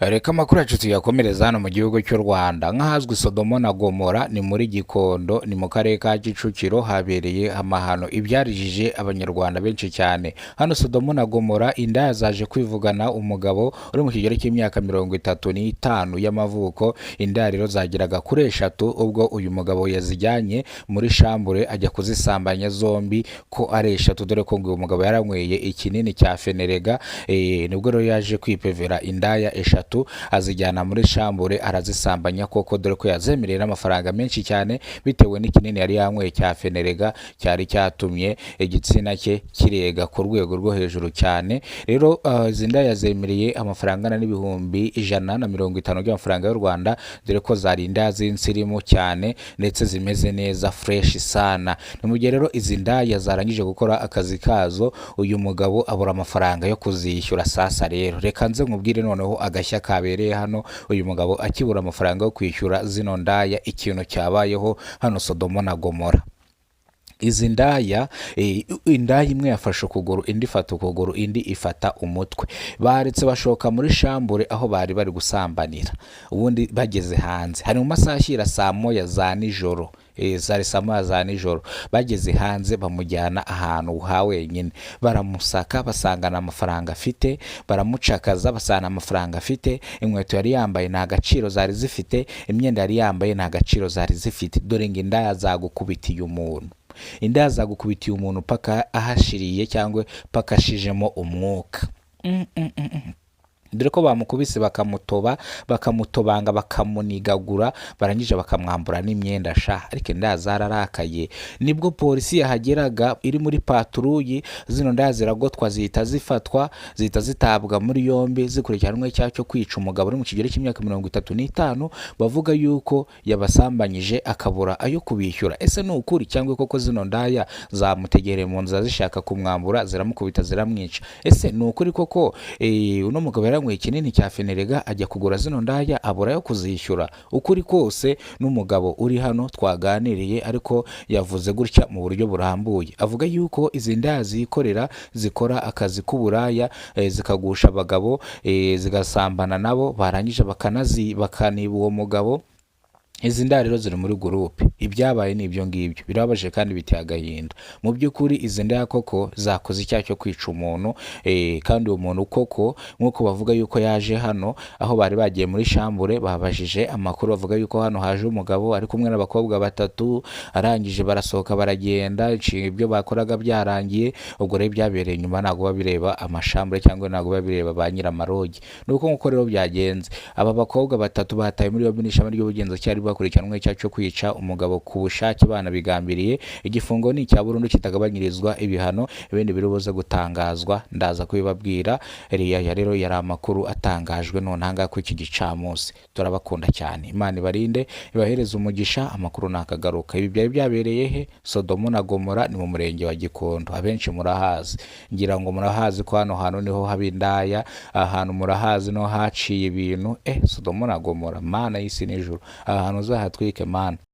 Reka amakuru yacu tuyakomereza hano mu gihugu cy'u Rwanda. Nk'ahazwi Sodomo na Gomora ni muri Gikondo, ni mu karere ka Kicukiro, habereye amahano ibyarijije abanyarwanda benshi cyane. Hano Sodomo na Gomora, indaya zaje kwivugana umugabo uri mu kigero cy'imyaka 35 y'amavuko. Indaya rero zageraga kuri 3 ubwo uyu mugabo yazijyanye muri shambure ajya kuzisambanya zombi ko ari 3, dore ko ngo uyu mugabo yaranyweye ikinini cya fenerega. Nibwo rero yaje kwipevera indaya 3 azijyana muri shambure arazisambanya koko, dore ko yazemereye n'amafaranga menshi cyane bitewe n'ikinini yari yanyweye cya fenerega cyari cyatumye igitsina cye kirega ku rwego rwo hejuru cyane. Rero izi ndaya yazemereye amafaranga n'ibihumbi 150 by'amafaranga y'u Rwanda, dore ko zari indaya z'insirimu cyane ndetse zimeze neza fresh sana. Ni mu gihe rero izi ndaya zarangije gukora akazi kazo, uyu mugabo abura amafaranga yo kuzishyura. Sasa rero reka nze nkubwire noneho agashya kabereye hano, uyu mugabo akibura amafaranga yo kwishyura zino ndaya, ikintu cyabayeho hano Sodomo na Gomora. Izi ndaya indaya imwe yafashe ukuguru, indi ifata ukuguru, indi ifata umutwe. Baretse bashoka muri shambure aho bari bari gusambanira, ubundi bageze hanze hari mu masaha ashyira saa moya za nijoro. Zari saa moya za nijoro, bageze hanze bamujyana ahantu ha wenyine, baramusaka basangana amafaranga afite, baramucakaza basana amafaranga afite, inkweto yari yambaye nta gaciro zari zifite, imyenda yari yambaye nta gaciro zari zifite. Dore ngo indaya zagukubitiye umuntu, indaya zagukubitiye umuntu paka ahashiriye cyangwa paka ashijemo umwuka. Dore ko bamukubise bakamutoba, bakamutobanga, bakamunigagura, barangije bakamwambura n'imyenda sha. Ariko indaya zararakaye. Nibwo polisi yahageraga iri muri patrouille, zino ndaya ziragotwa, zihita zifatwa, zihita zitabwa muri yombi, zikurikiranwe icyaha cyo kwica umugabo uri mu kigero cy'imyaka 35, bavuga yuko yabasambanyije akabura ayo kubishyura. Ese ni ukuri cyangwa koko zino ndaya zamutegereye mu nzira zishaka kumwambura, ziramukubita ziramwica? Ese ni ukuri koko uno mugabo ikinini cya fenerega ajya kugura zino ndaya abura yo kuzishyura? Ukuri kose n'umugabo uri hano twaganiriye, ariko yavuze gutya mu buryo burambuye. Avuga yuko izi ndaya zikorera, zikora akazi k'uburaya, zikagusha abagabo, zigasambana nabo, barangije bakaniba uwo mugabo. Izi ndaya rero ziri muri groupe. Ibyabaye ni ibyo ngibyo, birabaje kandi biteye agahinda. Mu by'ukuri izi ndaya koko zakoze icyaha cyo kwica umuntu, kandi uwo muntu koko nk'uko bavuga yuko yaje hano aho bari bagiye muri shambure, babajije amakuru bavuga yuko hano haje umugabo ari kumwe n'abakobwa 3, arangije barasohoka baragenda, ibyo bakoraga byarangiye. Ubwo rero byabereye nyuma, ntabwo babireba amashambure cyangwa ntabwo babireba ba nyiramarogi. Nuko nkuko rero byagenze, aba bakobwa 3 bataye muri yombi n'ishami ry'ubugenzacyaha bakurikiranwe icyaha cyo kwica umugabo ku bushake, bana bigambiriye. Igifungo ni icya burundu kitagabanyirizwa ibihano, ibindi birubuze gutangazwa ndaza kubibabwira. Rero yari amakuru atangajwe none hanga ku iki gicamunsi. Turabakunda cyane, Imana ibarinde ibahereza umugisha. Amakuru nakagaruka. Ibi byari byabereye he? Sodomo na Gomora, ni mu murenge wa Gikondo. Abenshi murahazi, ngira ngo murahazi ko hano hantu niho haba indaya, ahantu murahazi no haciye ibintu. Sodomo na Gomora, Mana y'isi n'ijuru, ahantu uzahatwike Mana.